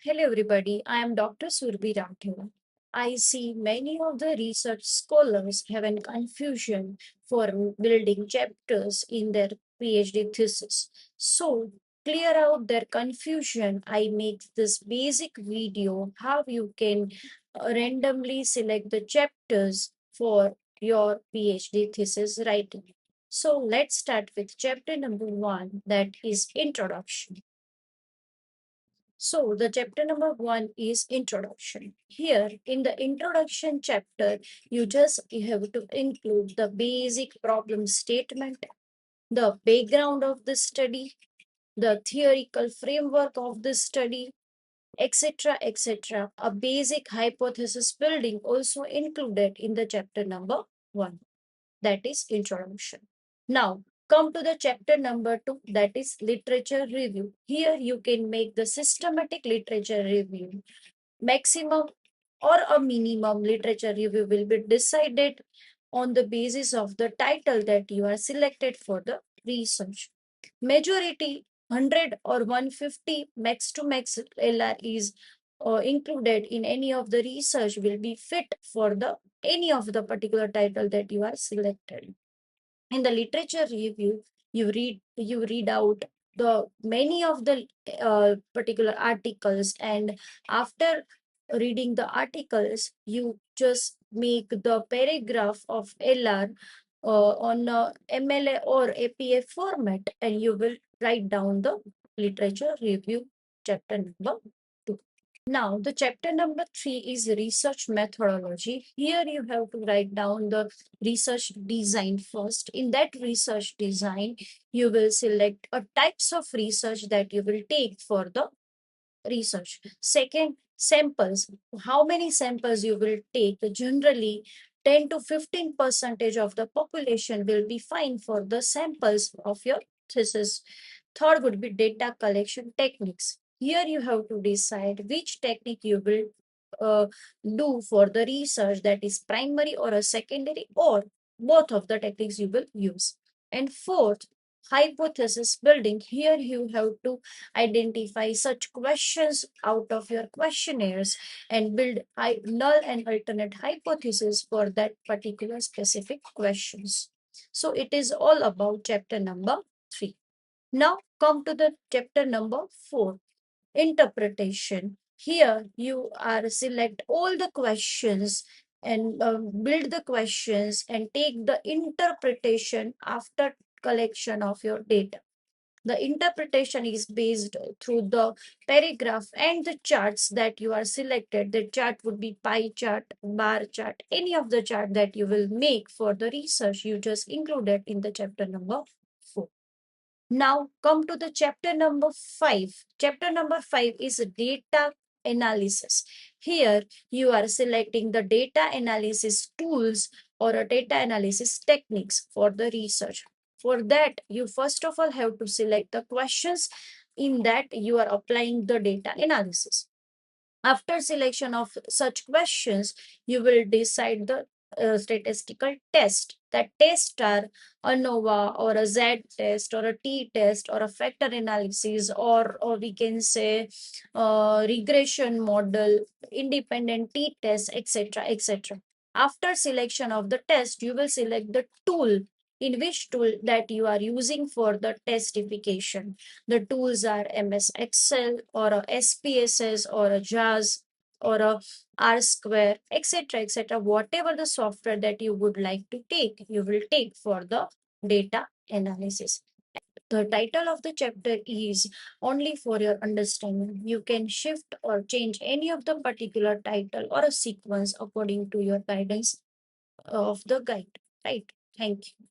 Hello, everybody. I am Dr. Surbhi Rathod. I see many of the research scholars have a confusion for building chapters in their PhD thesis. So, clear out their confusion, I make this basic video how you can randomly select the chapters for your PhD thesis writing. So, let's start with chapter number 1, that is Introduction. So, the chapter number 1 is introduction. Here, in the introduction chapter, you have to include the basic problem statement, the background of the study, the theoretical framework of the study, etc. etc. A basic hypothesis building also included in the chapter number 1, that is introduction. Now, come to the chapter number 2, that is literature review. Here you can make the systematic literature review. Maximum or a minimum literature review will be decided on the basis of the title that you are selected for the research. Majority 100 or 150 max to max LR is included in any of the research will be fit for the any of the particular title that you are selected. In the literature review, you read out the many of the particular articles, and after reading the articles you just make the paragraph of LR on MLA or APA format, and you will write down the literature review chapter number 2. Now, the chapter number 3 is research methodology. Here you have to write down the research design first. In that research design, you will select a types of research that you will take for the research. Second, samples. How many samples you will take? Generally, 10 to 15 percentage of the population will be fine for the samples of your thesis. Third would be data collection techniques. Here you have to decide which technique you will uh, do for the research, that is primary or a secondary, or both of the techniques you will use. And fourth, hypothesis building. Here you have to identify such questions out of your questionnaires and build null and alternate hypothesis for that particular specific questions. So it is all about chapter number 3. Now come to the chapter number 4, interpretation. Here you are select all the questions and build the questions and take the interpretation after collection of your data. The interpretation is based through the paragraph and the charts that you are selected. The chart would be pie chart, bar chart, any of the chart that you will make for the research you just included in the chapter number 4. Now come to the chapter number 5. Chapter number 5 is data analysis. Here you are selecting the data analysis tools or a data analysis techniques for the research. For that, you first of all have to select the questions in that you are applying the data analysis. After selection of such questions, you will decide the statistical test. That test are ANOVA or a Z test or a T test or a factor analysis, or we can say regression model, independent T test, etc. etc. After selection of the test, you will select the tool, in which tool that you are using for the testification. The tools are MS Excel or a SPSS or a JAS or a R square, etc. etc. Whatever the software that you would like to take, you will take for the data analysis. The title of the chapter is only for your understanding. You can shift or change any of the particular title or a sequence according to your guidance of the guide. Right? Thank you.